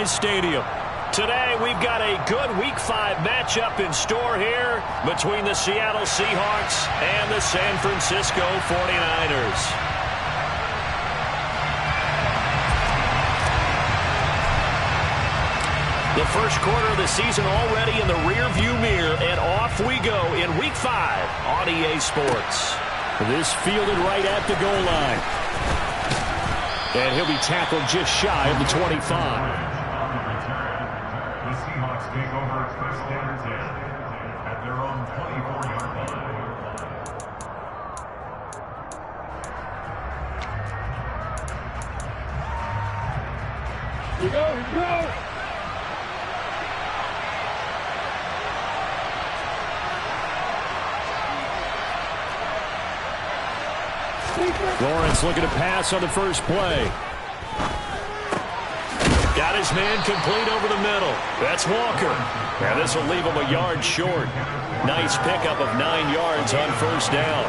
M23 Stadium. Today, we've got a good Week 5 matchup in store here between the Seattle Seahawks and the San Francisco 49ers. The first quarter of the season already in the rearview mirror, and off we go in Week 5 on EA Sports. This fielded right at the goal line. And he'll be tackled just shy of the 25. The Seahawks take over first down 10 at their own 24-yard line. Here we go, here we go. Lawrence looking to pass on the first play. Got his man complete over the middle. That's Walker. And this will leave him a yard short. Nice pickup of 9 yards on first down.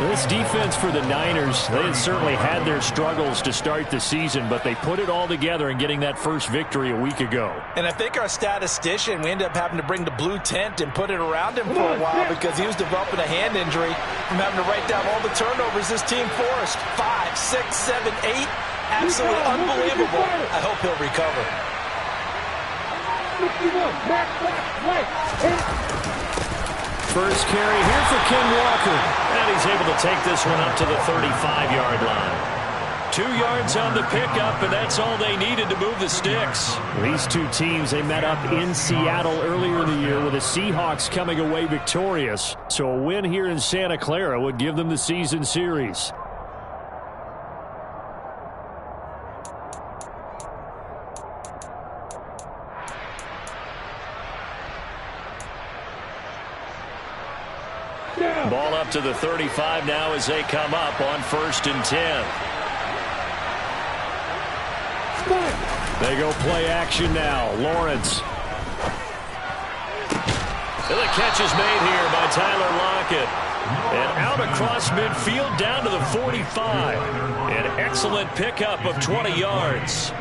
This defense for the Niners, they had certainly had their struggles to start the season, but they put it all together in getting that first victory a week ago. And I think our statistician, we ended up having to bring the blue tent and put it around him for a while because he was developing a hand injury from having to write down all the turnovers this team forced. 5, 6, 7, 8. Absolutely unbelievable. I hope he'll recover. First carry here for Ken Walker. And he's able to take this one up to the 35-yard line. 2 yards on the pickup, and that's all they needed to move the sticks. These two teams, they met up in Seattle earlier in the year with the Seahawks coming away victorious. So a win here in Santa Clara would give them the season series. Ball up to the 35 now as they come up on 1st and 10. They go play action now. Lawrence. And the catch is made here by Tyler Lockett. And out across midfield down to the 45. An excellent pickup of 20 yards.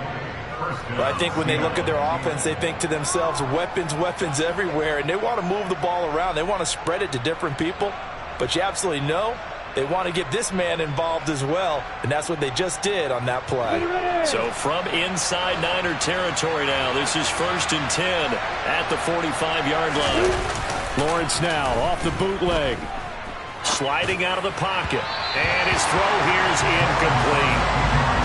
But I think when they look at their offense, they think to themselves, weapons, weapons everywhere, and they want to move the ball around. They want to spread it to different people. But you absolutely know they want to get this man involved as well, and that's what they just did on that play. So from inside Niner territory now, this is 1st and 10 at the 45-yard line. Lawrence now off the bootleg. Sliding out of the pocket. And his throw here is incomplete.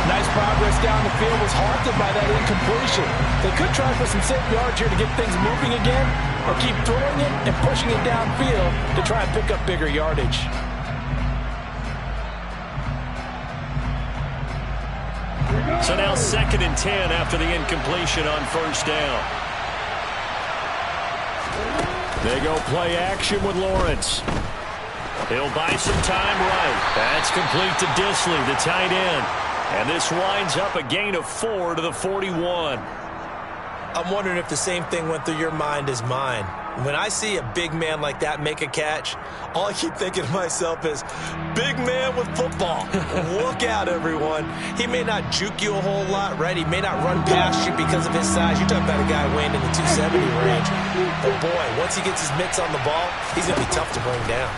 Nice progress down the field, was halted by that incompletion. They could try for some safe yards here to get things moving again, or keep throwing it and pushing it downfield to try and pick up bigger yardage. So now 2nd and 10 after the incompletion on first down. They go play action with Lawrence. He'll buy some time right. That's complete to Disley, the tight end. And this winds up a gain of 4 to the 41. I'm wondering if the same thing went through your mind as mine. When I see a big man like that make a catch, all I keep thinking to myself is, big man with football. Look out, everyone. He may not juke you a whole lot, right? He may not run past you because of his size. You're talking about a guy weighing in the 270 range. But boy, once he gets his mitts on the ball, he's going to be tough to bring down.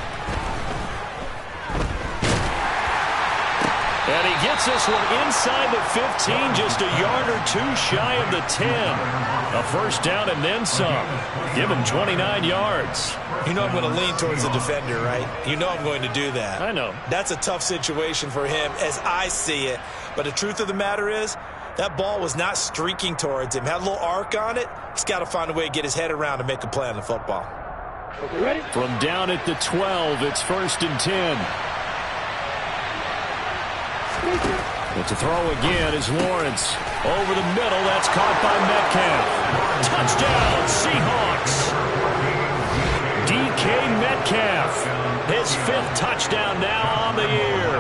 And he gets this one inside the 15, just a yard or two shy of the 10. A first down and then some. Give him 29 yards. You know I'm going to lean towards the defender, right? You know I'm going to do that. I know. That's a tough situation for him as I see it. But the truth of the matter is, that ball was not streaking towards him. Had a little arc on it. He's got to find a way to get his head around and make a play on the football. Okay, ready? From down at the 12, it's 1st and 10. But to throw again is Lawrence. Over the middle, that's caught by Metcalf. Touchdown, Seahawks. DK Metcalf, his 5th touchdown now on the year.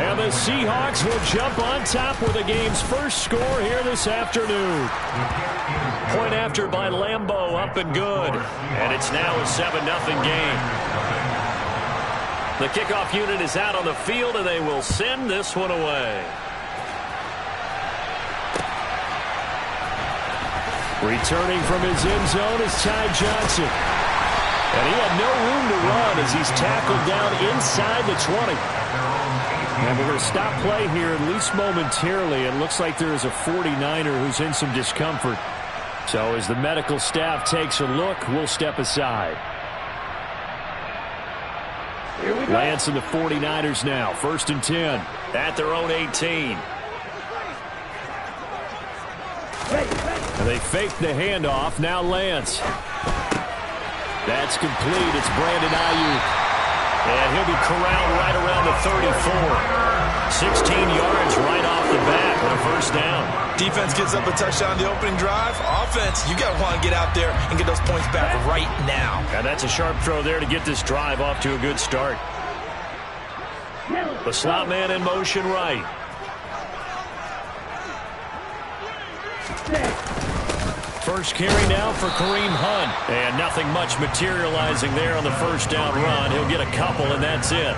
And the Seahawks will jump on top with the game's first score here this afternoon. Point after by Lambeau, up and good. And it's now a 7-0 game. The kickoff unit is out on the field, and they will send this one away. Returning from his end zone is Ty Johnson. And he had no room to run as he's tackled down inside the 20. And we're going to stop play here, at least momentarily. It looks like there is a 49er who's in some discomfort. So as the medical staff takes a look, we'll step aside. Lance and the 49ers now, 1st and 10 at their own 18. And they fake the handoff. Now Lance. That's complete. It's Brandon Ayuk. And he'll be corralled right around the 34. 16 yards right off the bat with a 1st down. Defense gets up a touchdown on the opening drive. Offense, you got to want to get out there and get those points back right now. And that's a sharp throw there to get this drive off to a good start. The slot man in motion right. First carry now for Kareem Hunt. And nothing much materializing there on the 1st down run. He'll get a couple, and that's it.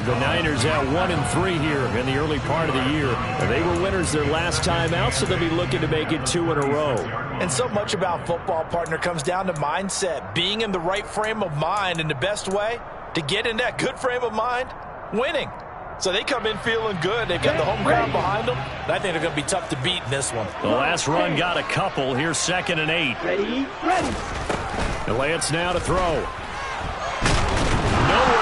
The Niners at 1-3 here in the early part of the year. They were winners their last time out, so they'll be looking to make it 2 in a row. And so much about football, partner, comes down to mindset. Being in the right frame of mind, and the best way to get in that good frame of mind, winning. So they come in feeling good. They've got the home crowd behind them. And I think they're going to be tough to beat in this one. The last run got a couple. Here's 2nd and 8. Ready. And Lance now to throw. Nowhere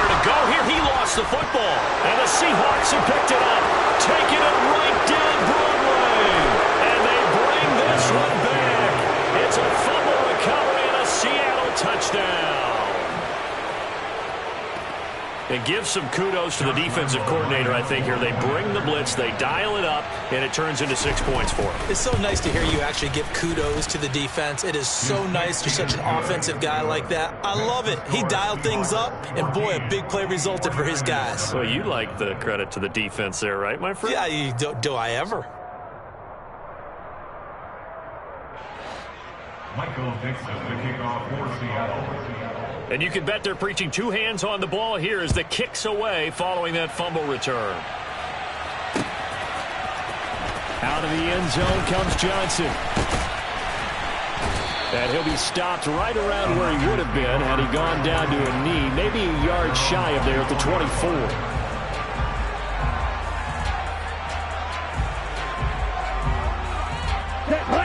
to go here. He lost the football. And the Seahawks have picked it up. Taking it right down Broadway. And they bring this one back. It's a fumble recovery and a Seattle touchdown. And give some kudos to the defensive coordinator, I think, here. They bring the blitz, they dial it up, and it turns into 6 points for them. It's so nice to hear you actually give kudos to the defense. It is so nice. You're such an offensive guy like that. I love it. He dialed things up, and boy, a big play resulted for his guys. Well, you like the credit to the defense there, right, my friend? Yeah, do I ever? Michael Dixon, the kickoff for Seattle. And you can bet they're preaching 2 hands on the ball here as the kick's away following that fumble return. Out of the end zone comes Johnson. And he'll be stopped right around where he would have been had he gone down to a knee, maybe a yard shy of there at the 24.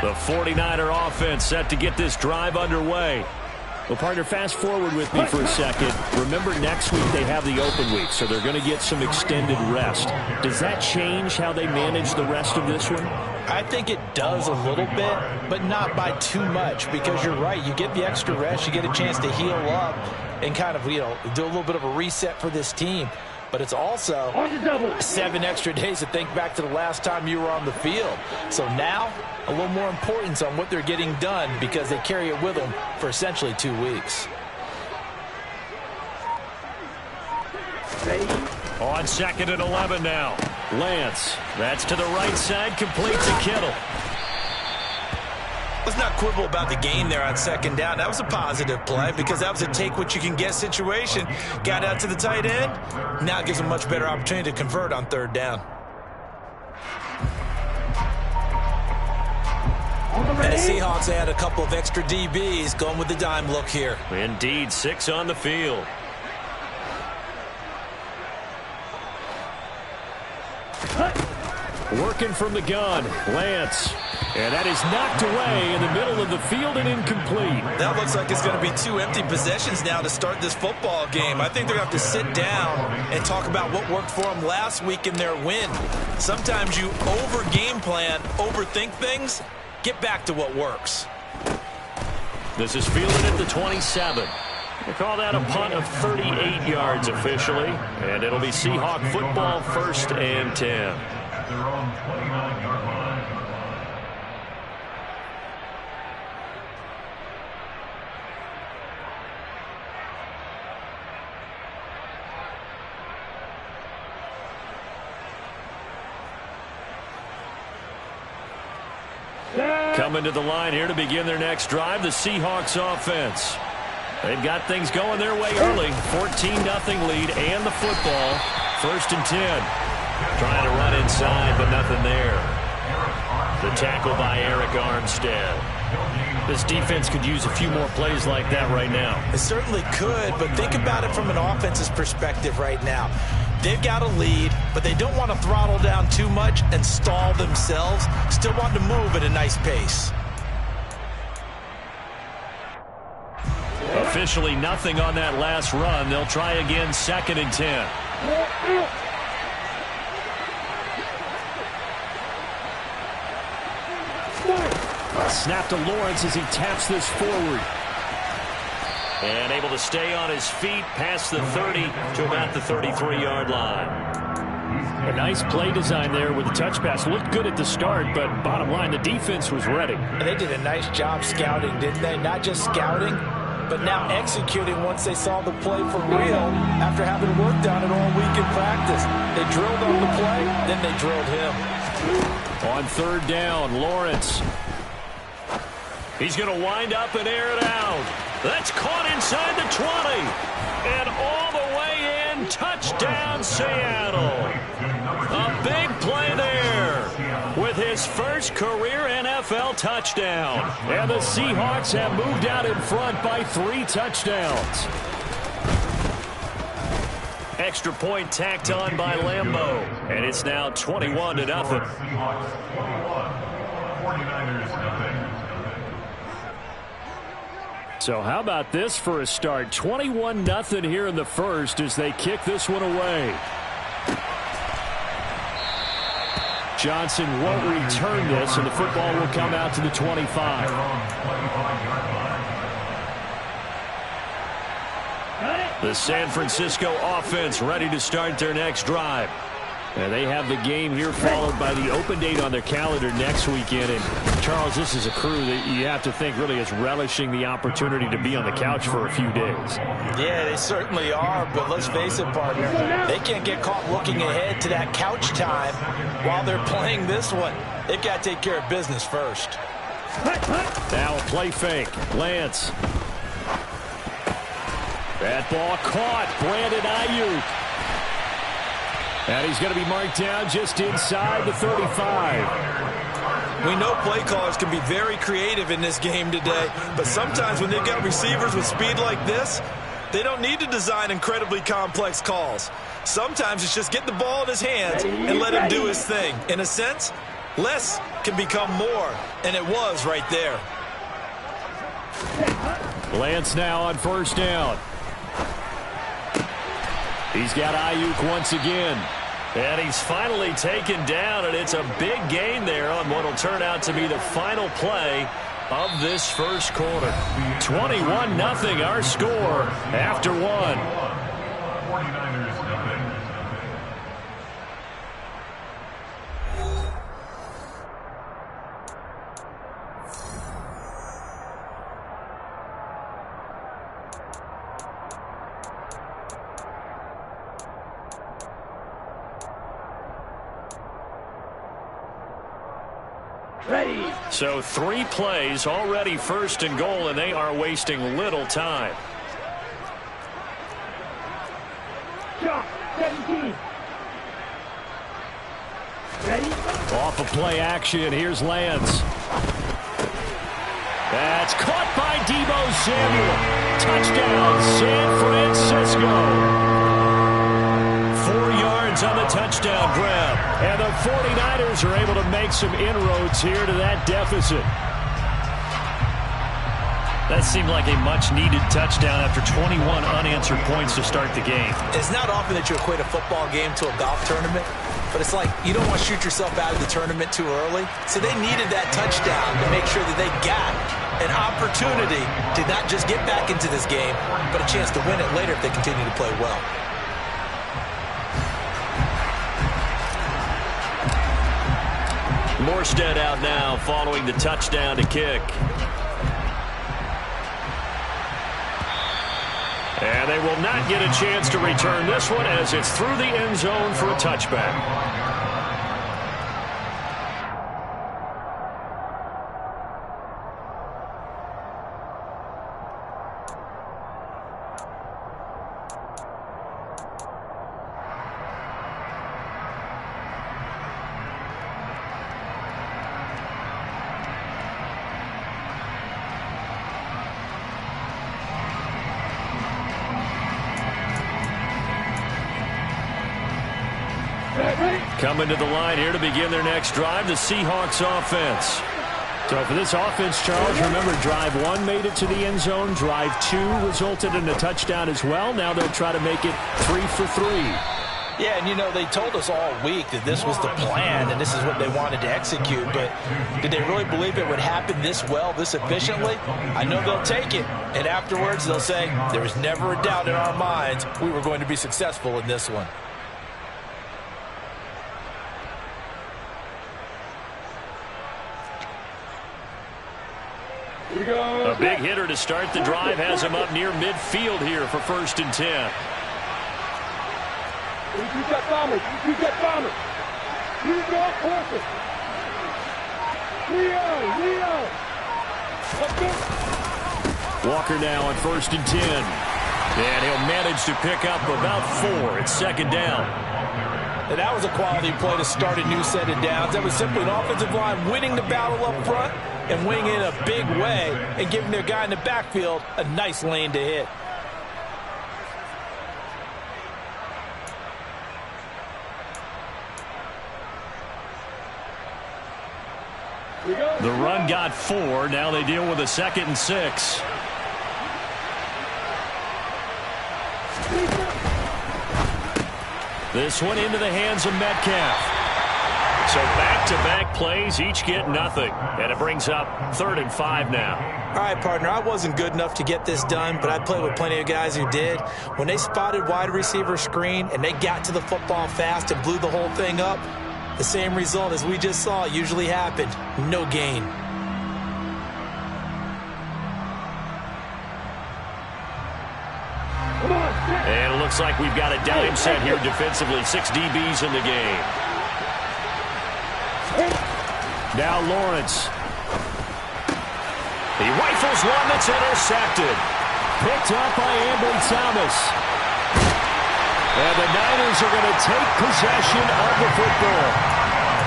The 49er offense set to get this drive underway. Well, partner, fast forward with me for a second. Remember, next week they have the open week, so they're going to get some extended rest. Does that change how they manage the rest of this one? I think it does a little bit, but not by too much, because you're right. You get the extra rest. You get a chance to heal up and kind of, do a little bit of a reset for this team. But it's also 7 extra days to think back to the last time you were on the field. So now, a little more importance on what they're getting done because they carry it with them for essentially 2 weeks. On 2nd and 11 now. Lance, that's to the right side, complete to Kittle. Let's not quibble about the game there on 2nd down. That was a positive play because that was a take-what-you-can-get situation. Got out to the tight end. Now it gives them a much better opportunity to convert on 3rd down. And the Seahawks add a couple of extra DBs going with the dime look here. Indeed, 6 on the field. Working from the gun, Lance. And that is knocked away in the middle of the field and incomplete. That looks like it's going to be 2 empty possessions now to start this football game. I think they're going to have to sit down and talk about what worked for them last week in their win. Sometimes you over-game plan, overthink things. Get back to what works. This is fielded at the 27. They call that a punt of 38 yards officially. And it'll be Seahawk football, 1st and 10. At their own 29-yard line. Coming to the line here to begin their next drive, the Seahawks offense. They've got things going their way early. 14-0 lead and the football. 1st and 10. Trying to run inside, but nothing there. The tackle by Eric Armstead. This defense could use a few more plays like that right now. It certainly could, but think about it from an offense's perspective right now. They've got a lead, but they don't want to throttle down too much and stall themselves. Still want to move at a nice pace. Officially nothing on that last run. They'll try again, 2nd and 10. Snap to Lawrence as he taps this forward. And able to stay on his feet past the 30 to about the 33-yard line. A nice play design there with the touch pass. Looked good at the start, but bottom line, the defense was ready. And they did a nice job scouting, didn't they? Not just scouting, but now executing once they saw the play for real after having worked on it all week in practice. They drilled on the play, then they drilled him. On 3rd down, Lawrence. He's going to wind up and air it out. That's caught inside the 20. And all the way in. Touchdown, Seattle. A big play there with his first career NFL touchdown. And the Seahawks have moved out in front by 3 touchdowns. Extra point tacked on by Lambeau. And it's now 21-0. Seahawks 21, 49ers nothing. So how about this for a start? 21-0 here in the first as they kick this one away. Johnson won't return this, and the football will come out to the 25. The San Francisco offense ready to start their next drive. And they have the game here followed by the open date on their calendar next weekend. And, Charles, this is a crew that you have to think really is relishing the opportunity to be on the couch for a few days. Yeah, they certainly are, but let's face it, partner. They can't get caught looking ahead to that couch time while they're playing this one. They've got to take care of business first. Now a play fake. Lance. That ball caught. Brandon Ayuk. And he's going to be marked down just inside the 35. We know play callers can be very creative in this game today, but sometimes when they've got receivers with speed like this, they don't need to design incredibly complex calls. Sometimes it's just get the ball in his hands and let him do his thing. In a sense, less can become more, and it was right there. Lance now on 1st down. He's got Ayuk once again. And he's finally taken down, and it's a big gain there on what will turn out to be the final play of this first quarter. 21-0 our score after 1. 49ers nothing. Ready. So 3 plays already 1st and goal, and they are wasting little time. Shot. 17. Ready. Off of play action, here's Lance. That's caught by Deebo Samuel. Touchdown, San Francisco. 4 yards on the touchdown grab. And the 49ers are able to make some inroads here to that deficit. That seemed like a much-needed touchdown after 21 unanswered points to start the game. It's not often that you equate a football game to a golf tournament, but it's like you don't want to shoot yourself out of the tournament too early. So they needed that touchdown to make sure that they got an opportunity to not just get back into this game, but a chance to win it later if they continue to play well. Morstead out now following the touchdown to kick. And they will not get a chance to return this one as it's through the end zone for a touchback. Coming to the line here to begin their next drive, the Seahawks offense. So for this offense, Charles, remember, drive 1 made it to the end zone. Drive 2 resulted in a touchdown as well. Now they'll try to make it 3 for 3. Yeah, and you know, they told us all week that this was the plan and this is what they wanted to execute, but did they really believe it would happen this well, this efficiently? I know they'll take it, and afterwards they'll say, there was never a doubt in our minds we were going to be successful in this one. A big hitter to start the drive has him up near midfield here for 1st and 10. You got bombers. You got bombers. You got horses. Leo. Walker now on 1st and 10. And he'll manage to pick up about 4. It's 2nd down. And that was a quality play to start a new set of downs. That was simply an offensive line winning the battle up front and winning in a big way and giving their guy in the backfield a nice lane to hit. The run got 4. Now they deal with a 2nd and 6. This one into the hands of Metcalf. So back-to-back plays, each get nothing. And it brings up 3rd and 5 now. All right, partner, I wasn't good enough to get this done, but I played with plenty of guys who did. When they spotted wide receiver screen and they got to the football fast and blew the whole thing up, the same result as we just saw usually happened. No gain. And it looks like we've got a dime set here defensively. 6 DBs in the game. Now Lawrence. He rifles one that's intercepted. Picked up by Ambry Thomas. And the Niners are going to take possession of the football.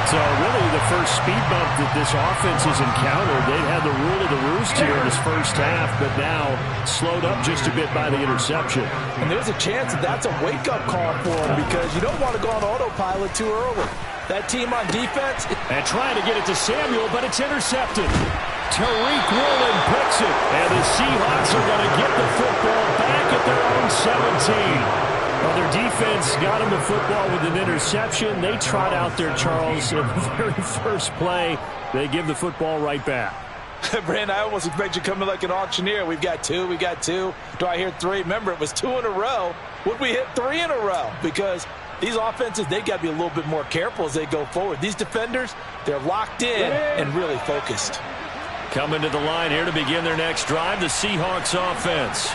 So really the first speed bump that this offense has encountered. They've had the rule of the roost here in this first half, but now slowed up just a bit by the interception. And there's a chance that that's a wake-up call for them because you don't want to go on autopilot too early. That team on defense. And trying to get it to Samuel, but it's intercepted. Tariq Woolen picks it. And the Seahawks are going to get the football back at their own 17. Well, their defense got him the football with an interception. They trot out there, Charles, in the very first play. They give the football right back. Brandon, I almost expect you coming like an auctioneer. We've got 2, we got 2. Do I hear 3? Remember, it was 2 in a row. Would we hit 3 in a row? Because these offenses, they got to be a little bit more careful as they go forward. These defenders, they're locked in and really focused. Coming to the line here to begin their next drive, the Seahawks offense.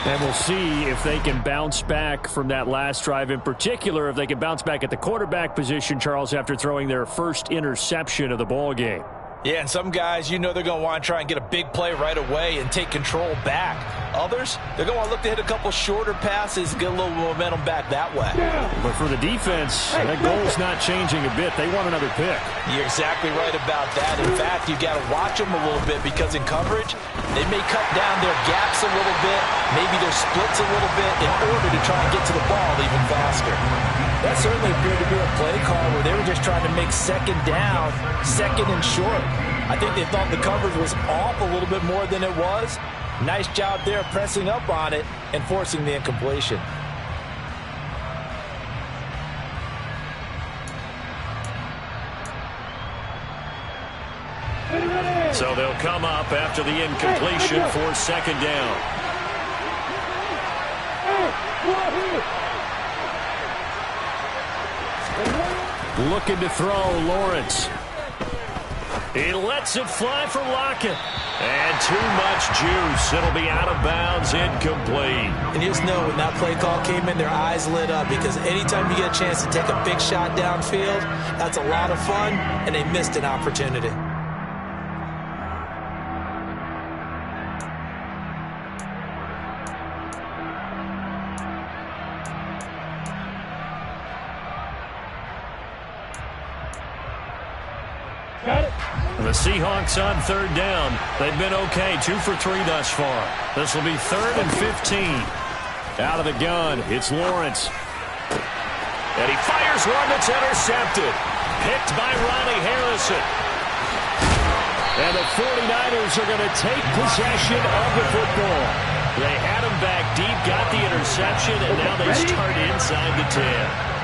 And we'll see if they can bounce back from that last drive. In particular, if they can bounce back at the quarterback position, Charles, after throwing their first interception of the ball game. Yeah, and some guys, you know they're going to want to try and get a big play right away and take control back. Others, they're going to want to look to hit a couple shorter passes, get a little momentum back that way. But for the defense, that goal's not changing a bit. They want another pick. You're exactly right about that. In fact, you got to watch them a little bit because in coverage, they may cut down their gaps a little bit, maybe their splits a little bit in order to try and get to the ball even faster. That certainly appeared to be a play call where they were just trying to make 2nd down, 2nd and short. I think they thought the coverage was off a little bit more than it was. Nice job there pressing up on it and forcing the incompletion. So they'll come up after the incompletion for 2nd down. Looking to throw, Lawrence. He lets it fly for Lockett. And too much juice. It'll be out of bounds, incomplete. And you just know when that play call came in, their eyes lit up because anytime you get a chance to take a big shot downfield, that's a lot of fun, and they missed an opportunity. The Seahawks on 3rd down. They've been okay, 2 for 3 thus far. This will be 3rd and 15. Out of the gun, it's Lawrence. And he fires one that's intercepted. Picked by Ronnie Harrison. And the 49ers are going to take possession of the football. They had him back deep, got the interception, and now they start inside the 10.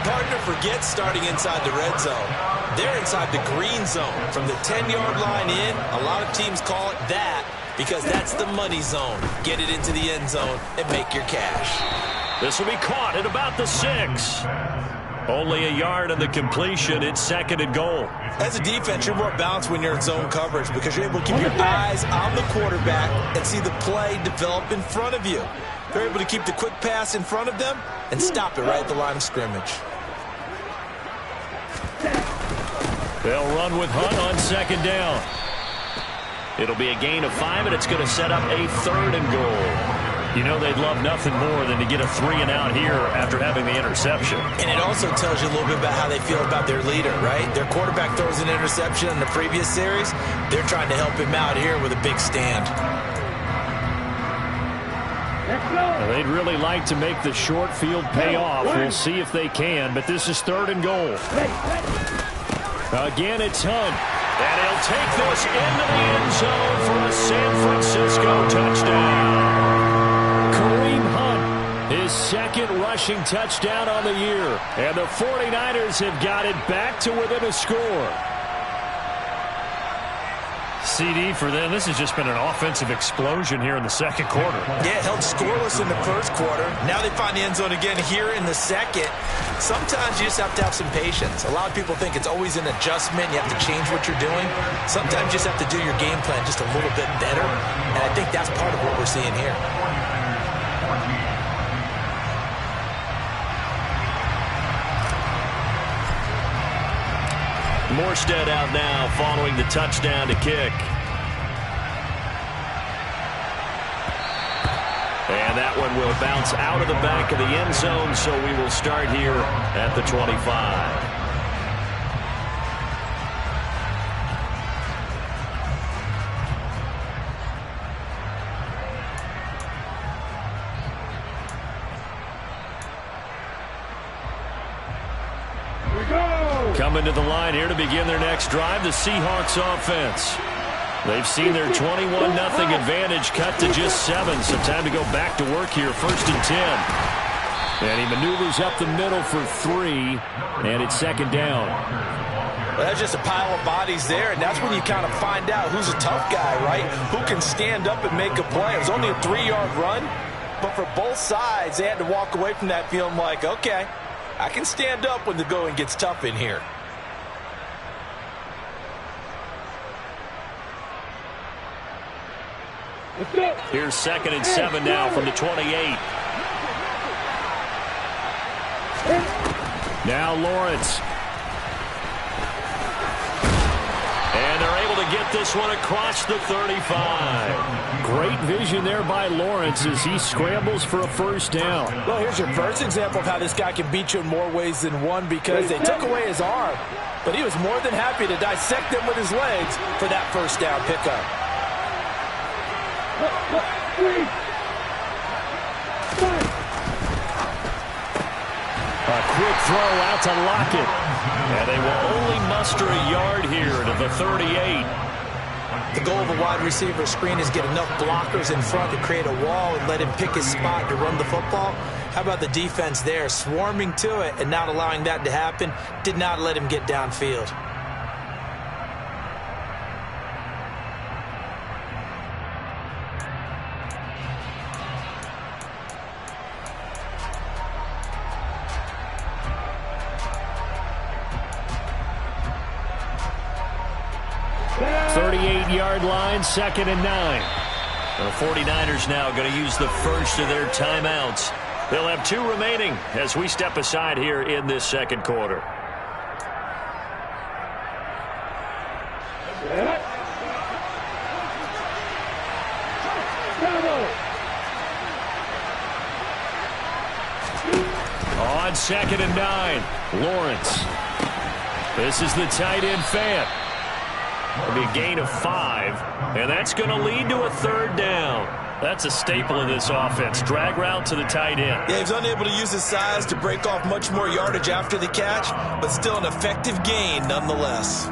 Partner forgets starting inside the red zone. They're inside the green zone. From the 10-yard line in, a lot of teams call it that because that's the money zone. Get it into the end zone and make your cash. This will be caught at about the 6. Only a yard on the completion. It's 2nd and goal. As a defense, you're more balanced when you're in zone coverage because you're able to keep your eyes on the quarterback and see the play develop in front of you. They're able to keep the quick pass in front of them and stop it right at the line of scrimmage. They'll run with Hunt on 2nd down. It'll be a gain of 5, and it's going to set up a 3rd and goal. You know they'd love nothing more than to get a 3-and-out here after having the interception. And it also tells you a little bit about how they feel about their leader, right? Their quarterback throws an interception in the previous series. They're trying to help him out here with a big stand. Well, they'd really like to make the short field pay off. We'll see if they can, but this is 3rd and goal. Again, it's Hunt. And he'll take this into the end zone for a San Francisco touchdown. Kareem Hunt, his 2nd rushing touchdown on the year. And the 49ers have got it back to within a score. CD for them. This has just been an offensive explosion here in the 2nd quarter. Yeah, held scoreless in the 1st quarter. Now they find the end zone again here in the 2nd. Sometimes you just have to have some patience. A lot of people think it's always an adjustment. You have to change what you're doing. Sometimes you just have to do your game plan just a little bit better. And I think that's part of what we're seeing here. Morstead out now following the touchdown to kick. And that one will bounce out of the back of the end zone, so we will start here at the 25. Coming to the line here to begin their next drive, the Seahawks offense. They've seen their 21-0 advantage cut to just 7, so time to go back to work here, 1st and 10. And he maneuvers up the middle for 3, and it's 2nd down. Well, that's just a pile of bodies there, and that's when you kind of find out who's a tough guy, right? Who can stand up and make a play. It was only a 3-yard run, but for both sides, they had to walk away from that feeling like, okay, I can stand up when the going gets tough in here. Here's 2nd and 7 now from the 28. Now Lawrence. And they're able to get this one across the 35. Great vision there by Lawrence as he scrambles for a 1st down. Well, here's your first example of how this guy can beat you in more ways than one because they took away his arm, but he was more than happy to dissect them with his legs for that 1st down pickup. A quick throw out to Lockett. And they will only muster a yard here to the 38. The goal of a wide receiver screen is get enough blockers in front to create a wall and let him pick his spot to run the football. How about the defense there, swarming to it and not allowing that to happen? Did not let him get downfield. Yard line, 2nd and 9. The 49ers now going to use the first of their timeouts. They'll have 2 remaining as we step aside here in this 2nd quarter. On 2nd and 9, Lawrence. This is the tight end Fant. It'll be a gain of 5, and that's going to lead to a 3rd down. That's a staple of this offense. Drag route to the tight end. Yeah, he's unable to use his size to break off much more yardage after the catch, but still an effective gain nonetheless.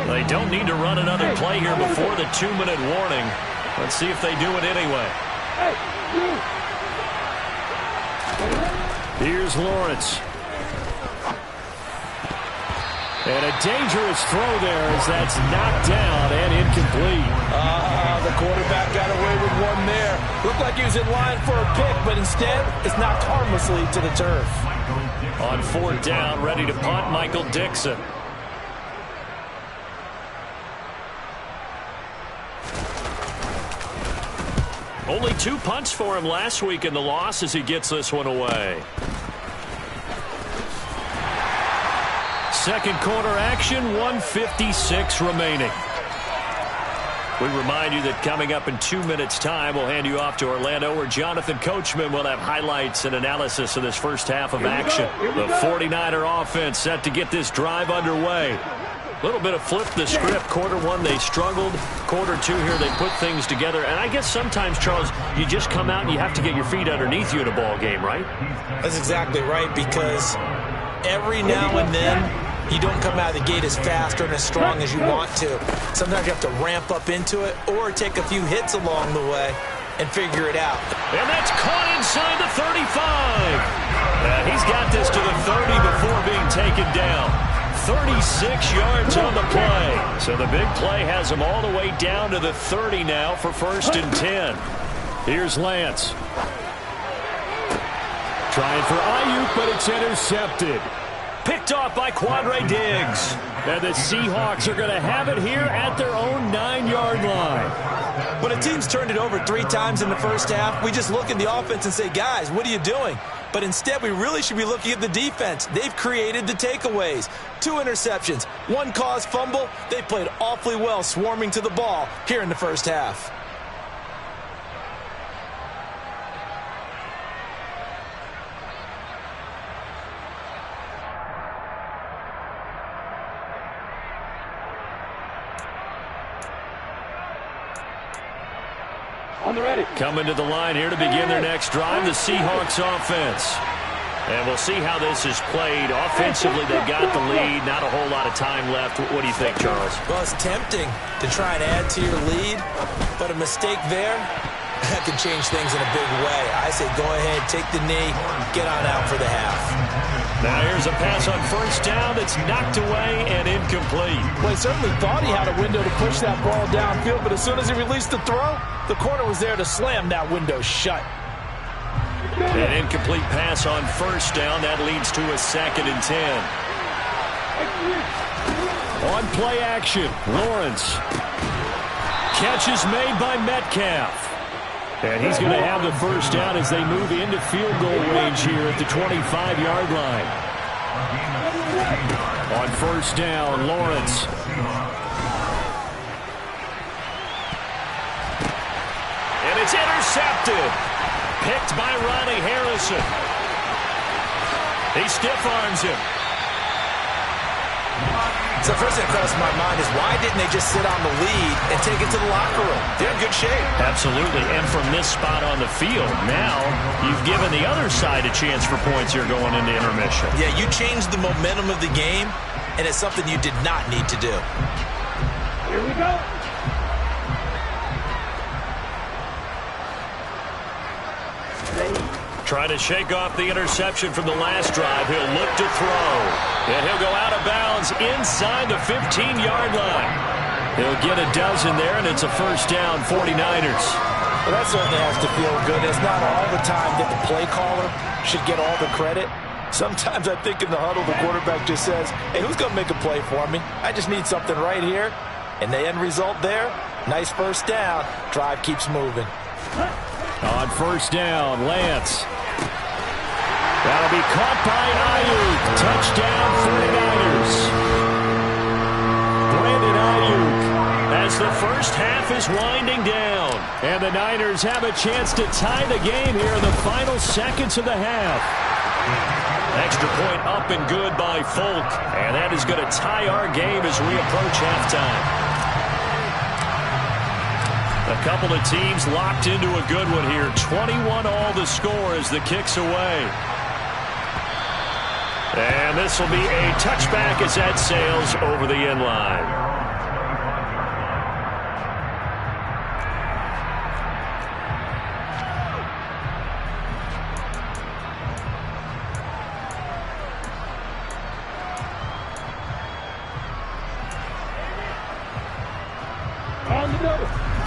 They don't need to run another play here before the 2-minute warning. Let's see if they do it anyway. Here's Lawrence. And a dangerous throw there as that's knocked down and incomplete. The quarterback got away with one there. Looked like he was in line for a pick, but instead it's knocked harmlessly to the turf. On 4th down, ready to punt, Michael Dixon. Only 2 punts for him last week in the loss as he gets this one away. Second quarter action, 1:56 remaining. We remind you that coming up in 2 minutes' time, we'll hand you off to Orlando, where Jonathan Coachman will have highlights and analysis of this first half of action. The 49er offense set to get this drive underway. A little bit of flip the script. Quarter 1, they struggled. Quarter 2 here, they put things together. And I guess sometimes, Charles, you just come out and you have to get your feet underneath you in a ball game, right? That's exactly right, because every now and then, you don't come out of the gate as fast or as strong as you want to. Sometimes you have to ramp up into it or take a few hits along the way and figure it out. And that's caught inside the 35. And he's got this to the 30 before being taken down. 36 yards on the play. So the big play has him all the way down to the 30 now for 1st and 10. Here's Lance. Trying for Ayuk, but it's intercepted. Picked off by Quandre Diggs. And the Seahawks are going to have it here at their own 9-yard line. When a team's turned it over 3 times in the first half, we just look at the offense and say, guys, what are you doing? But instead, we really should be looking at the defense. They've created the takeaways. 2 interceptions, 1 caused fumble. They played awfully well swarming to the ball here in the first half. Coming to the line here to begin their next drive, the Seahawks offense. And we'll see how this is played. Offensively, they've got the lead. Not a whole lot of time left. What do you think, Charles? Well, it's tempting to try and add to your lead, but a mistake there, that can change things in a big way. I say go ahead, take the knee, get on out for the half. Now here's a pass on 1st down that's knocked away and incomplete. Well, he certainly thought he had a window to push that ball downfield, but as soon as he released the throw, the corner was there to slam that window shut. An incomplete pass on 1st down. That leads to a 2nd and 10. On play action, Lawrence. Catch is made by Metcalf. And he's going to have the 1st down as they move into field goal range here at the 25-yard line. On 1st down, Lawrence. And it's intercepted. Picked by Ronnie Harrison. He stiff-arms him. So the first thing that crosses my mind is why didn't they just sit on the lead and take it to the locker room? They're in good shape. Absolutely. And from this spot on the field, now you've given the other side a chance for points here going into intermission. Yeah, you changed the momentum of the game, and it's something you did not need to do. Here we go. Trying to shake off the interception from the last drive. He'll look to throw. And he'll go out of bounds inside the 15-yard line. He'll get a dozen there, and it's a 1st down, 49ers. Well, that certainly has to feel good. It's not all the time that the play caller should get all the credit. Sometimes I think in the huddle, the quarterback just says, hey, who's going to make a play for me? I just need something right here. And the end result there, nice 1st down. Drive keeps moving. On 1st down, Lance. That'll be caught by Ayuk. Touchdown, 49ers. Brandon Ayuk as the first half is winding down. And the Niners have a chance to tie the game here in the final seconds of the half. Extra point up and good by Folk. And that is going to tie our game as we approach halftime. A couple of teams locked into a good one here. 21 all the score as the kick's away. And this will be a touchback as that sails over the end line.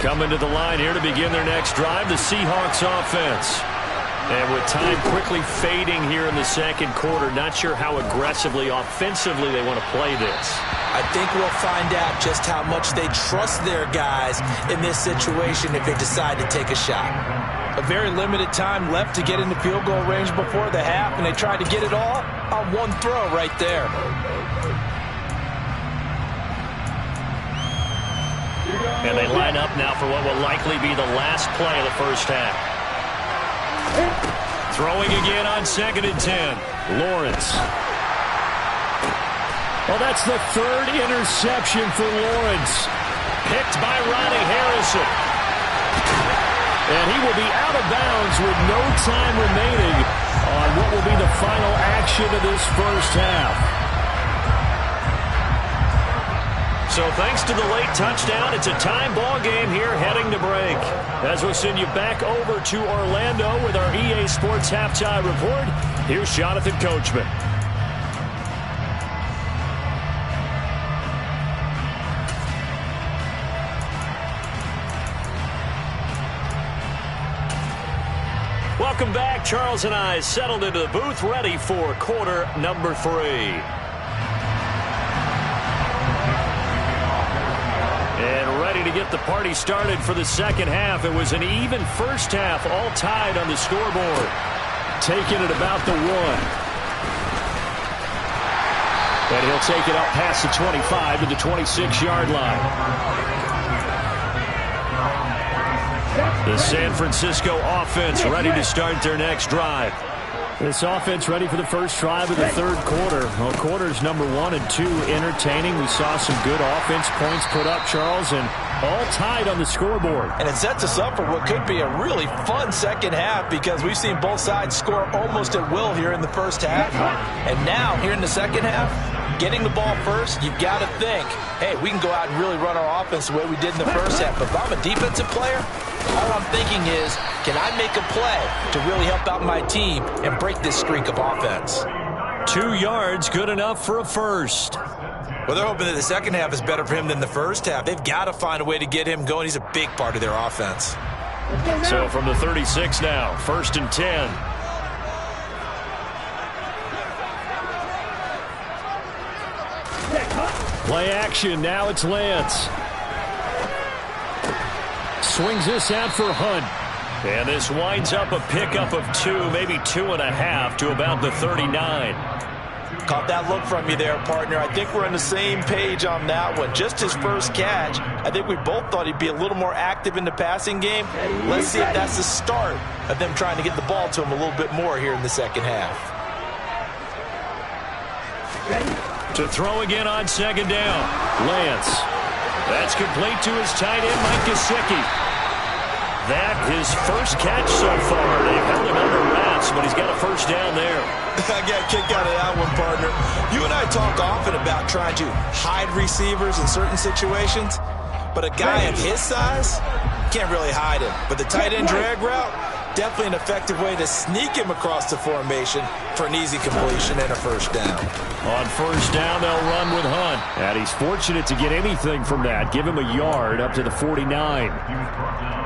Coming to the line here to begin their next drive, the Seahawks offense. And with time quickly fading here in the second quarter, not sure how aggressively, offensively they want to play this. I think we'll find out just how much they trust their guys in this situation if they decide to take a shot. A very limited time left to get into field goal range before the half, and they tried to get it all on one throw right there. And they line up now for what will likely be the last play of the first half. Throwing again on 2nd and 10. Lawrence. Well, that's the third interception for Lawrence. Picked by Ronnie Harrison. And he will be out of bounds with no time remaining on what will be the final action of this first half. So thanks to the late touchdown, it's a time ball game here heading to break. As we'll send you back over to Orlando with our EA Sports Halftime Report, here's Jonathan Coachman. Welcome back. Charles and I settled into the booth, ready for quarter number 3. To get the party started for the second half. It was an even first half, all tied on the scoreboard. Taking it about the 1. And he'll take it up past the 25 to the 26-yard line. The San Francisco offense ready to start their next drive. This offense ready for the first drive of the third quarter. Well, quarters number 1 and 2 entertaining. We saw some good offense points put up, Charles, and all tied on the scoreboard. And it sets us up for what could be a really fun second half because we've seen both sides score almost at will here in the first half. And now, here in the second half, getting the ball first, you've got to think, hey, we can go out and really run our offense the way we did in the first half. But if I'm a defensive player, all I'm thinking is, can I make a play to really help out my team and break this streak of offense? 2 yards, good enough for a first. Well, they're hoping that the second half is better for him than the first half. They've got to find a way to get him going. He's a big part of their offense. So from the 36 now, 1st and 10. Play action, now it's Lance. Swings this out for Hunt. And this winds up a pickup of 2, maybe 2.5 to about the 39. Caught that look from you there, partner. I think we're on the same page on that one. Just his first catch. I think we both thought he'd be a little more active in the passing game. Let's see if that's the start of them trying to get the ball to him a little bit more here in the second half. To throw again on 2nd down. Lance. That's complete to his tight end, Mike Gesicki. That his first catch so far. They've held him under wraps, but he's got a first down there. I got a kick out of that one, partner. You and I talk often about trying to hide receivers in certain situations, but a guy of his size can't really hide him. But the tight end drag route, definitely an effective way to sneak him across the formation for an easy completion and a first down. On first down, they'll run with Hunt. And he's fortunate to get anything from that. Give him a yard up to the 49.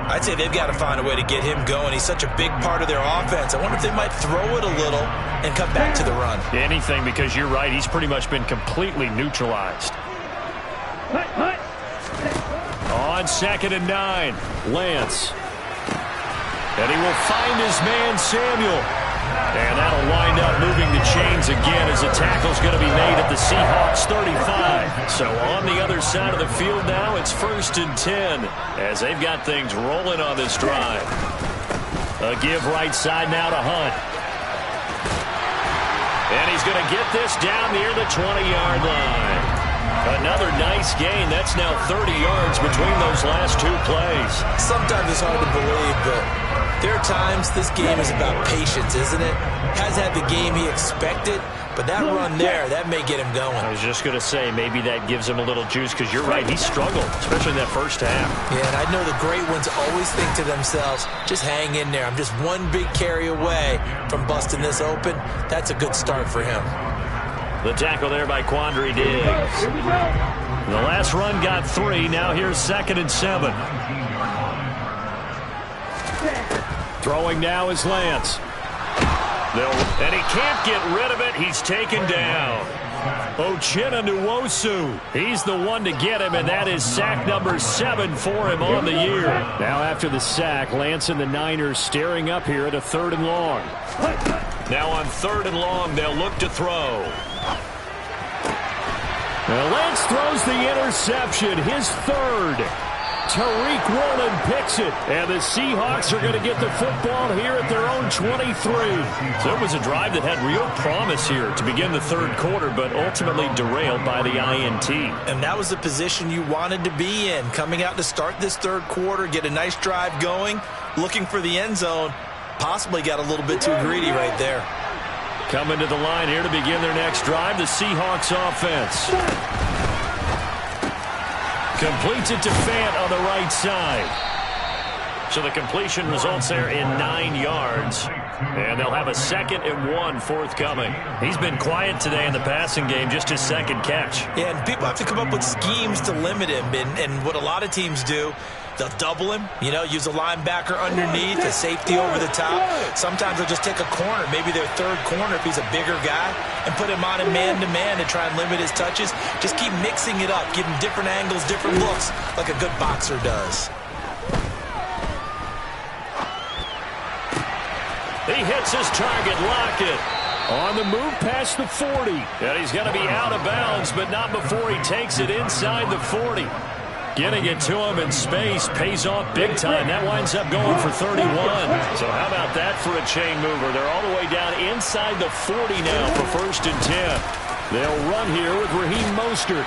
I'd say they've got to find a way to get him going. He's such a big part of their offense. I wonder if they might throw it a little and come back to the run. Anything, because you're right. He's pretty much been completely neutralized. On 2nd and 9, Lance. And he will find his man, Samuel. And that'll wind up moving the chains again as the tackle's going to be made at the Seahawks 35. So on the other side of the field now, it's 1st and 10 as they've got things rolling on this drive. A give right side now to Hunt. And he's going to get this down near the 20-yard line. Another nice gain. That's now 30 yards between those last two plays. Sometimes it's hard to believe, but there are times this game is about patience, isn't it? Hasn't had the game he expected, but that run there, that may get him going. I was just going to say, maybe that gives him a little juice, because you're right, he struggled, especially in that first half. Yeah, and I know the great ones always think to themselves, just hang in there. I'm just one big carry away from busting this open. That's a good start for him. The tackle there by Quandre Diggs. The last run got 3. Now here's 2nd and 7. Throwing now is Lance. And he can't get rid of it. He's taken down. Uchenna Nwosu. He's the one to get him, and that is sack number 7 for him on the year. Now after the sack, Lance and the Niners staring up here at a 3rd and long. Now on 3rd and long, they'll look to throw. Now Lance throws the interception, his 3rd. Tariq Woolen picks it, and the Seahawks are going to get the football here at their own 23. So it was a drive that had real promise here to begin the 3rd quarter, but ultimately derailed by the INT. And that was the position you wanted to be in, coming out to start this 3rd quarter, get a nice drive going, looking for the end zone. Possibly got a little bit too greedy right there. Coming to the line here to begin their next drive, the Seahawks offense. Completes it to Fant on the right side. So the completion results there in 9 yards. And they'll have a 2nd and 1 forthcoming. He's been quiet today in the passing game, just his 2nd catch. Yeah, and people have to come up with schemes to limit him. And what a lot of teams do, they'll double him, use a linebacker underneath, a safety over the top. Sometimes they'll just take a corner, maybe their 3rd corner if he's a bigger guy, and put him on a man-to-man to try and limit his touches. Just keep mixing it up, give him different angles, different looks, like a good boxer does. He hits his target, Lockett. On the move past the 40. And he's going to be out of bounds, but not before he takes it inside the 40. Getting it to him in space pays off big time. That winds up going for 31. So how about that for a chain mover? They're all the way down inside the 40 now for 1st and 10. They'll run here with Raheem Mostert.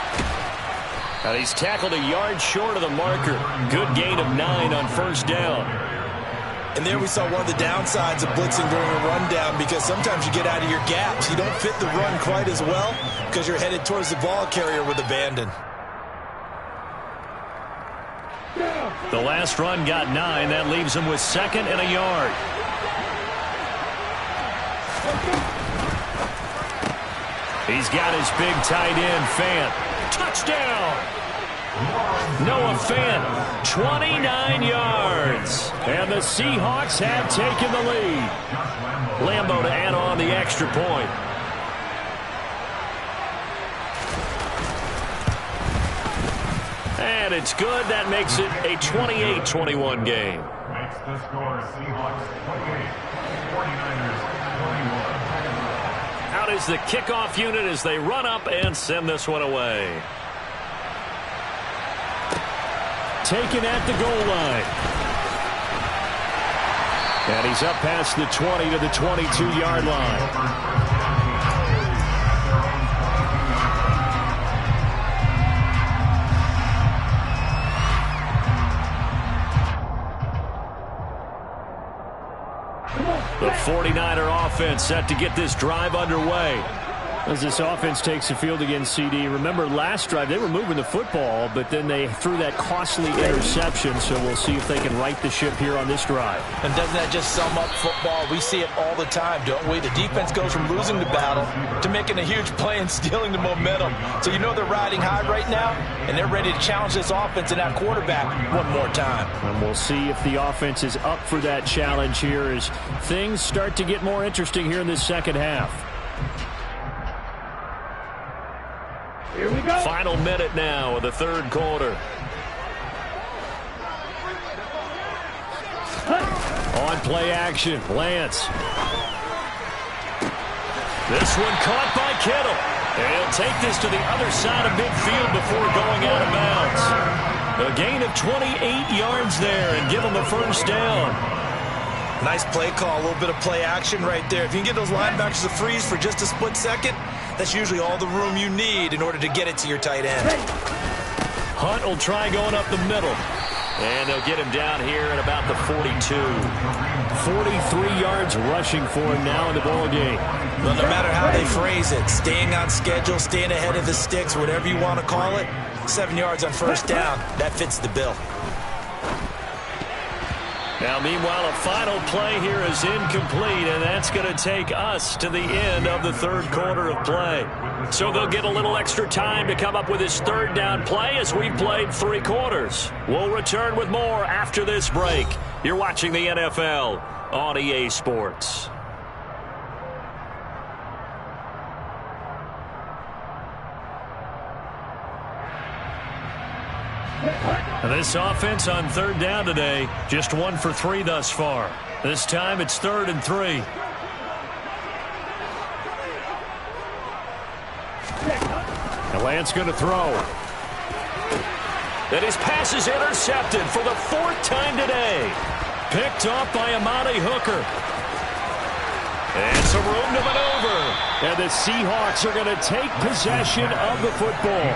And he's tackled a yard short of the marker. Good gain of 9 on 1st down. And there we saw one of the downsides of blitzing during a rundown, because sometimes you get out of your gaps. You don't fit the run quite as well because you're headed towards the ball carrier with abandon. The last run got 9. That leaves him with 2nd and a yard. He's got his big tight end, Fant. Touchdown! Noah Fant, 29 yards. And the Seahawks have taken the lead. Lambeau to add on the extra point. And it's good. That makes it a 28-21 game. Makes the score Seahawks 28, 49ers 21. Out is the kickoff unit as they run up and send this one away. Taken at the goal line. And he's up past the 20 to the 22-yard line. The 49er offense set to get this drive underway. As this offense takes the field against CD. Remember last drive they were moving the football, but then they threw that costly interception, so we'll see if they can right the ship here on this drive. And doesn't that just sum up football? We see it all the time, don't we? The defense goes from losing the battle to making a huge play and stealing the momentum. So you know they're riding high right now, and they're ready to challenge this offense and that quarterback one more time. And we'll see if the offense is up for that challenge here as things start to get more interesting here in this 2nd half. Here we go. Final minute now of the 3rd quarter. On play action, Lance. This one caught by Kittle. And he'll take this to the other side of midfield before going out of bounds. A gain of 28 yards there and give him a 1st down. Nice play call, a little bit of play action right there. If you can get those linebackers to freeze for just a split second, that's usually all the room you need in order to get it to your tight end. Hunt will try going up the middle. And they'll get him down here at about the 42. 43 yards rushing for him now in the ball game. Well, no matter how they phrase it, staying on schedule, staying ahead of the sticks, whatever you want to call it, 7 yards on first down, that fits the bill. Now, meanwhile, a final play here is incomplete, and that's going to take us to the end of the third quarter of play. So they'll get a little extra time to come up with his third down play as we've played 3 quarters. We'll return with more after this break. You're watching the NFL on EA Sports. This offense on third down today, just 1 for 3 thus far. This time it's 3rd and 3. And Lance going to throw. And his pass is intercepted for the 4th time today. Picked off by Amani Hooker. And some room to maneuver. And the Seahawks are going to take possession of the football.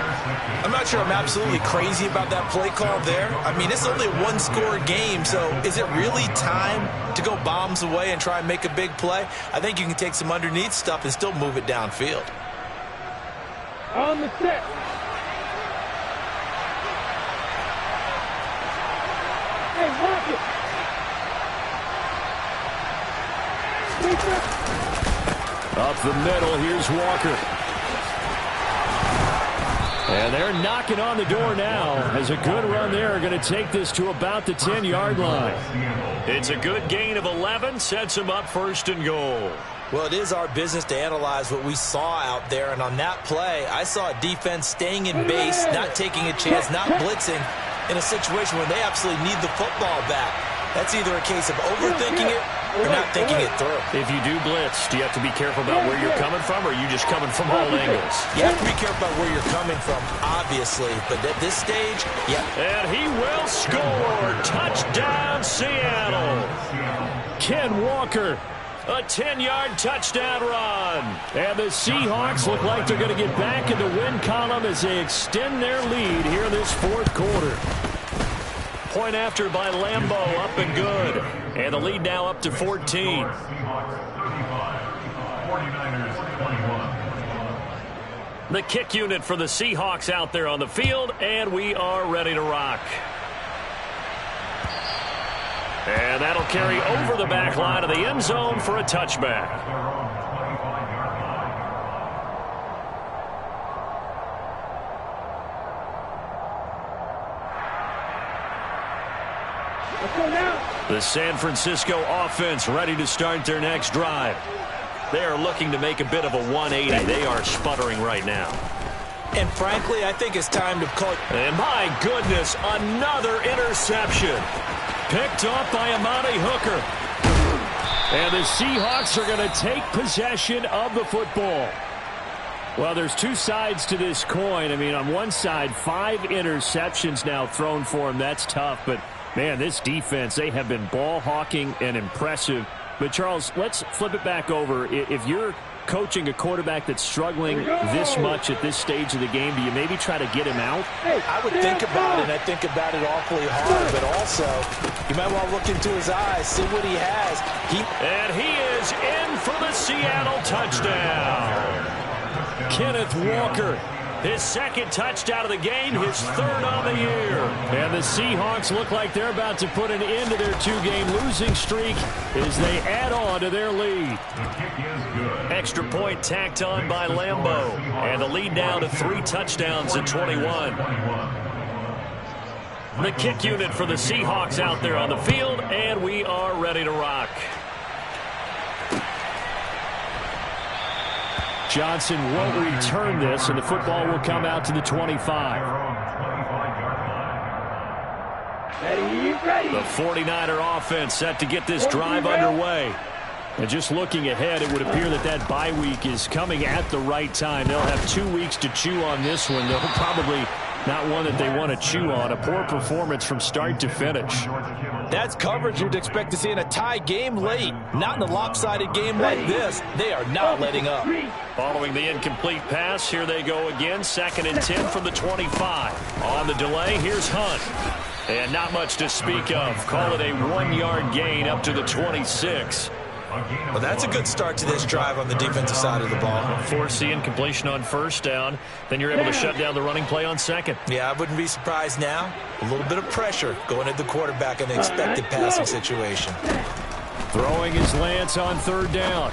I'm not sure I'm absolutely crazy about that play call there. I mean, it's only a 1-score game, so is it really time to go bombs away and try and make a big play? I think you can take some underneath stuff and still move it downfield. On the set. Hey, watch it. Up the middle, here's Walker. And they're knocking on the door now as a good run there are going to take this to about the 10-yard line. It's a good gain of 11, sets them up 1st and goal. Well, it is our business to analyze what we saw out there, and on that play, I saw a defense staying in base, not taking a chance, not blitzing in a situation where they absolutely need the football back. That's either a case of overthinking it or not thinking it through. If you do blitz, do you have to be careful about where you're coming from, or are you just coming from all angles? You have to be careful about where you're coming from, obviously, but at this stage, yeah. And he will score. Touchdown, Seattle. Ken Walker, a 10-yard touchdown run. And the Seahawks look like they're going to get back in the win column as they extend their lead here in this 4th quarter. Point after by Lambo, up and good. And the lead now up to 14. Seahawks 35, 49ers 21. The kick unit for the Seahawks out there on the field, and we are ready to rock. And that'll carry over the back line of the end zone for a touchback. The San Francisco offense ready to start their next drive. They are looking to make a bit of a 180. They are sputtering right now. And frankly, I think it's time to call. And my goodness, another interception. Picked off by Amani Hooker. And the Seahawks are going to take possession of the football. Well, there's 2 sides to this coin. I mean, on one side, 5 interceptions now thrown for him. That's tough, but man, this defense, they have been ball hawking and impressive. But, Charles, let's flip it back over. If you're coaching a quarterback that's struggling this much at this stage of the game, do you maybe try to get him out? I would think about it, and I think about it awfully hard. But also, you might want to look into his eyes, see what he has. And he is in for the Seattle touchdown. Kenneth Walker, his 2nd touchdown of the game, his 3rd on the year. And the Seahawks look like they're about to put an end to their 2-game losing streak as they add on to their lead. Extra point tacked on by Lambo. And the lead now to 3 touchdowns at 21. The kick unit for the Seahawks out there on the field, and we are ready to rock. Johnson won't return this, and the football will come out to the 25. The 49er offense set to get this drive underway. And just looking ahead, it would appear that bye week is coming at the right time. They'll have 2 weeks to chew on this one. They'll probably Not one that they want to chew on. A poor performance from start to finish. That's coverage you'd expect to see in a tie game late. Not in a lopsided game like this. They are not letting up. Following the incomplete pass, here they go again. 2nd and 10 from the 25. On the delay, here's Hunt. And not much to speak of. Call it a 1-yard gain up to the 26. Well, that's a good start to this drive on the defensive side of the ball. Force the incompletion on 1st down. Then you're able to shut down the running play on 2nd. Yeah, I wouldn't be surprised now. A little bit of pressure going at the quarterback in the expected passing situation. Throwing his Lance on 3rd down.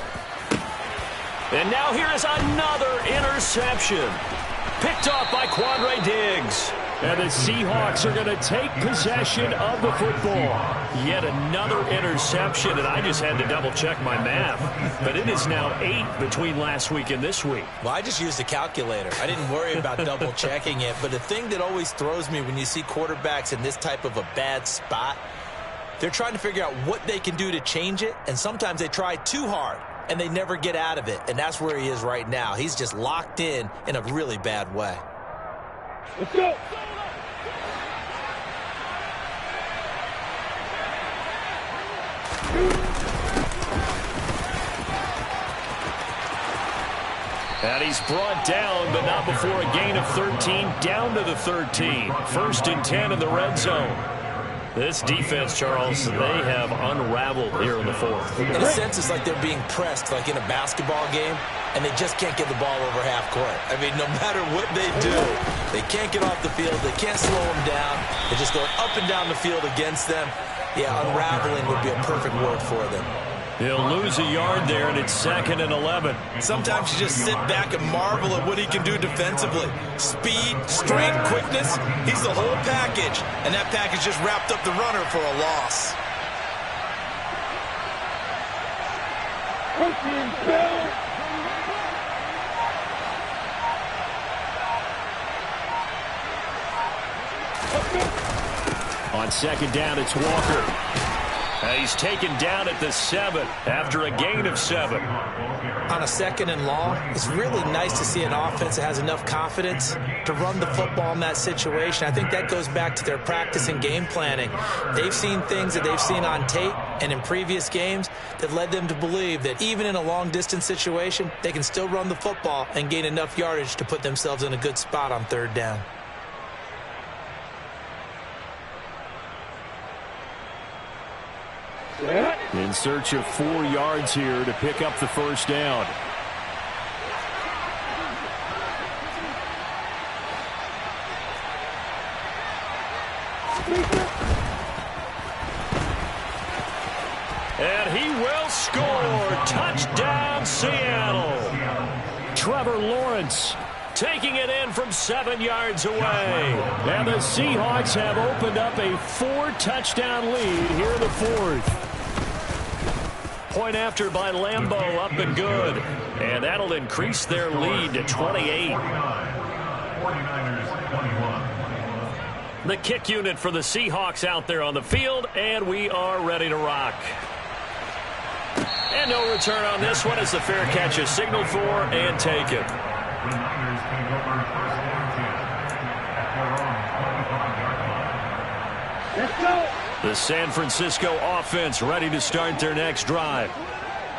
And now here is another interception. Picked off by Quandre Diggs. And the Seahawks are going to take possession of the football. Yet another interception, and I just had to double-check my math. But it is now 8 between last week and this week. Well, I just used a calculator. I didn't worry about double-checking it. But the thing that always throws me when you see quarterbacks in this type of a bad spot, they're trying to figure out what they can do to change it, and sometimes they try too hard, and they never get out of it. And that's where he is right now. He's just locked in a really bad way. Let's go. And he's brought down, but not before a gain of 13, down to the 13. 1st and 10 in the red zone. This defense, Charles, they have unraveled here in the 4th. In a sense, it's like they're being pressed like in a basketball game, and they just can't get the ball over half court. I mean, no matter what they do, they can't get off the field. They can't slow them down. They're just going up and down the field against them. Yeah, unraveling would be a perfect word for them. He'll lose a yard there, and it's 2nd and 11. Sometimes you just sit back and marvel at what he can do defensively. Speed, strength, quickness, he's the whole package. And that package just wrapped up the runner for a loss. On 2nd down, it's Walker. He's taken down at the 7 after a gain of 7. On a 2nd and long, it's really nice to see an offense that has enough confidence to run the football in that situation. I think that goes back to their practice and game planning. They've seen things that they've seen on tape and in previous games that led them to believe that even in a long-distance situation, they can still run the football and gain enough yardage to put themselves in a good spot on 3rd down. In search of 4 yards here to pick up the 1st down. And he will score. Touchdown, Seattle. Trevor Lawrence taking it in from 7 yards away. And the Seahawks have opened up a 4-touchdown lead here in the 4th. Point after by Lambeau, up and good. And that'll increase their lead to 28. 49ers 21. The kick unit for the Seahawks out there on the field, and we are ready to rock. And no return on this one as the fair catch is signaled for and taken. The Niners take over 1st and 10 at their own 25-yard line. Let's go. The San Francisco offense ready to start their next drive.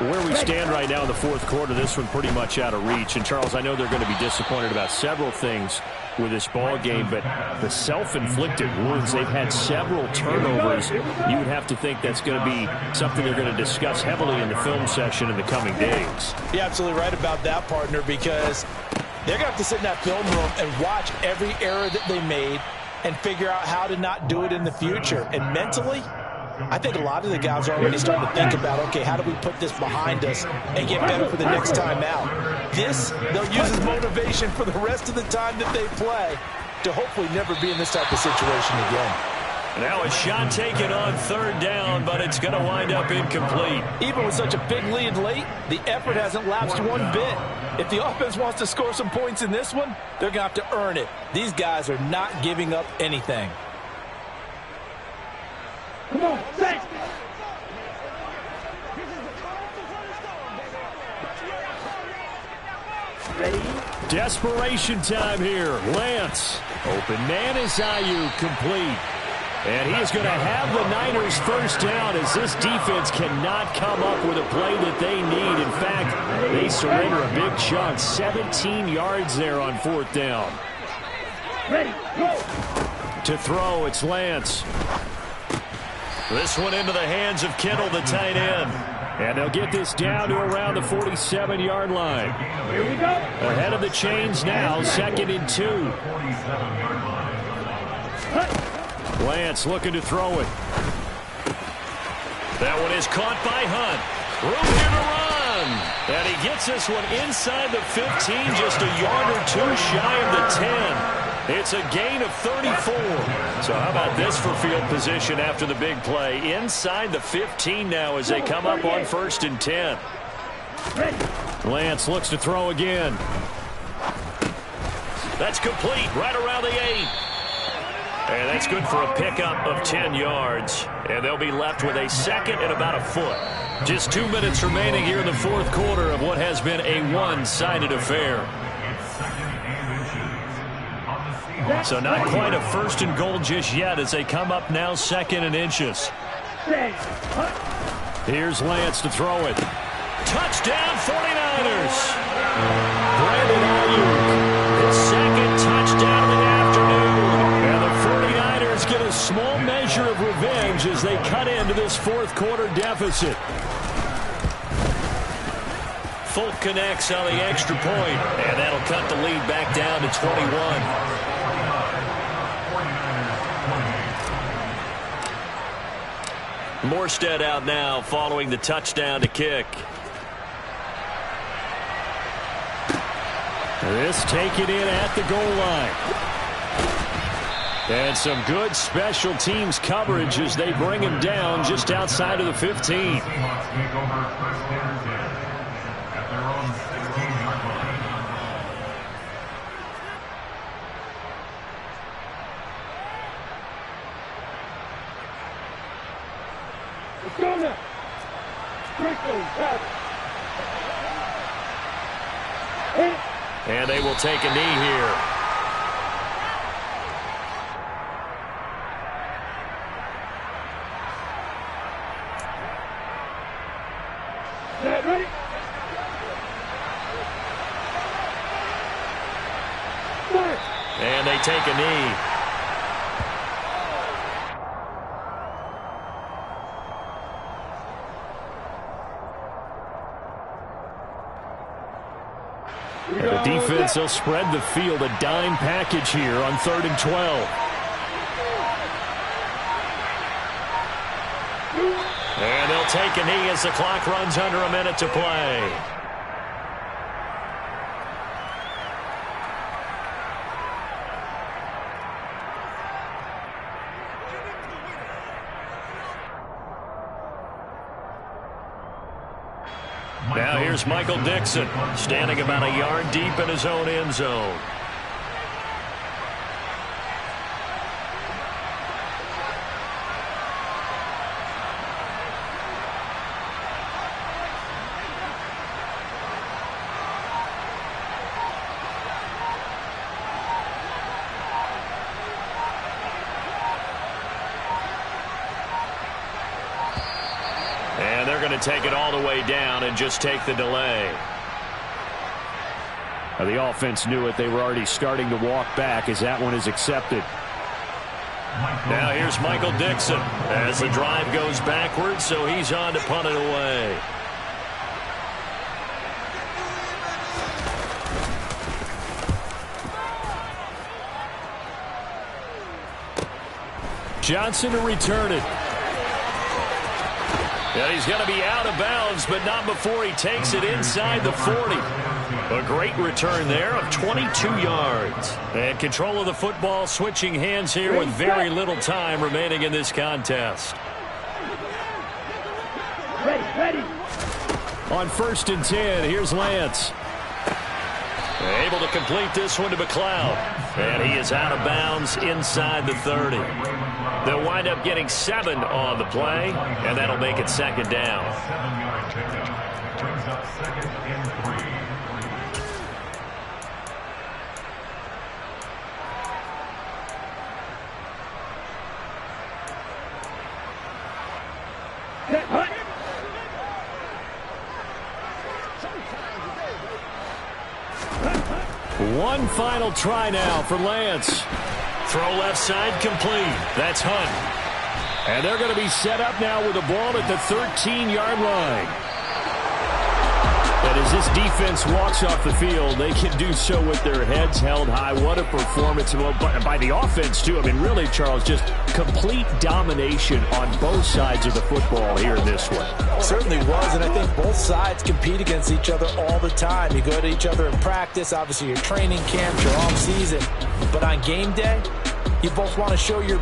Where we stand right now in the 4th quarter, this one pretty much out of reach. And, Charles, I know they're going to be disappointed about several things with this ball game, but the self-inflicted wounds, they've had several turnovers. You would have to think that's going to be something they're going to discuss heavily in the film session in the coming days. You're absolutely right about that, partner, because they're going to have to sit in that film room and watch every error that they made and figure out how to not do it in the future. And mentally, I think a lot of the guys are already starting to think about, okay, how do we put this behind us and get better for the next time out? This, they'll use as motivation for the rest of the time that they play to hopefully never be in this type of situation again. Now a shot taken on 3rd down, but it's going to wind up incomplete. Even with such a big lead late, the effort hasn't lapsed one bit. If the offense wants to score some points in this one, they're going to have to earn it. These guys are not giving up anything. Come on, set. Ready? Desperation time here. Lance. Open man is Ayuk, complete. And he is going to have the Niners first down as this defense cannot come up with a play that they need. In fact, they surrender a big chunk. 17 yards there on 4th down. Ready, go. To throw, it's Lance. This one into the hands of Kittle, the tight end. And they'll get this down to around the 47-yard line. Here we go. Ahead of the chains now, 2nd and 2. Lance looking to throw it. That one is caught by Hunt. Room here to run. And he gets this one inside the 15, just a yard or two shy of the 10. It's a gain of 34. So how about this for field position after the big play? Inside the 15 now as they come up on 1st and 10. Lance looks to throw again. That's complete right around the 8. And that's good for a pickup of 10 yards. And they'll be left with a 2nd and about a foot. Just 2 minutes remaining here in the 4th quarter of what has been a one-sided affair. So not quite a 1st and goal just yet as they come up now 2nd and inches. Here's Lance to throw it. Touchdown 49ers. Brandon Ayuk, his 2nd touchdown of the afternoon. And the 49ers get a small measure of revenge as they cut into this 4th quarter deficit. Folk connects on the extra point, and that'll cut the lead back down to 21. Morstead out now following the touchdown to kick. This taken in at the goal line. And some good special teams coverage as they bring him down just outside of the 15. Let's go now. And they will take a knee here. Ready? And they take a knee. The defense will spread the field, a dime package here on 3rd and 12. And they'll take a knee as the clock runs under a minute to play. Now here's Michael Dixon, standing about a yard deep in his own end zone. And they're going to take it all the way down and just take the delay. The offense knew it. They were already starting to walk back as that one is accepted. Now here's Michael Dixon as the drive goes backwards, so he's on to punt it away. Johnson to return it. And he's going to be out of bounds, but not before he takes it inside the 40. A great return there of 22 yards. And control of the football switching hands here with very little time remaining in this contest. Ready. On 1st and 10, here's Lance. Able to complete this one to McLeod. And he is out of bounds inside the 30. They'll wind up getting 7 on the play, and that'll make it 2nd down. 7-yard pickup brings up 2nd and 3. One final try now for Lance. Throw left side complete. That's Hunt. And they're going to be set up now with the ball at the 13-yard line. And as this defense walks off the field, they can do so with their heads held high. What a performance. Well, by the offense, too. I mean, really, Charles, just complete domination on both sides of the football here in this one. Certainly was, and I think both sides compete against each other all the time. You go to each other in practice, obviously your training camp, your off season. But on game day, you both want to show your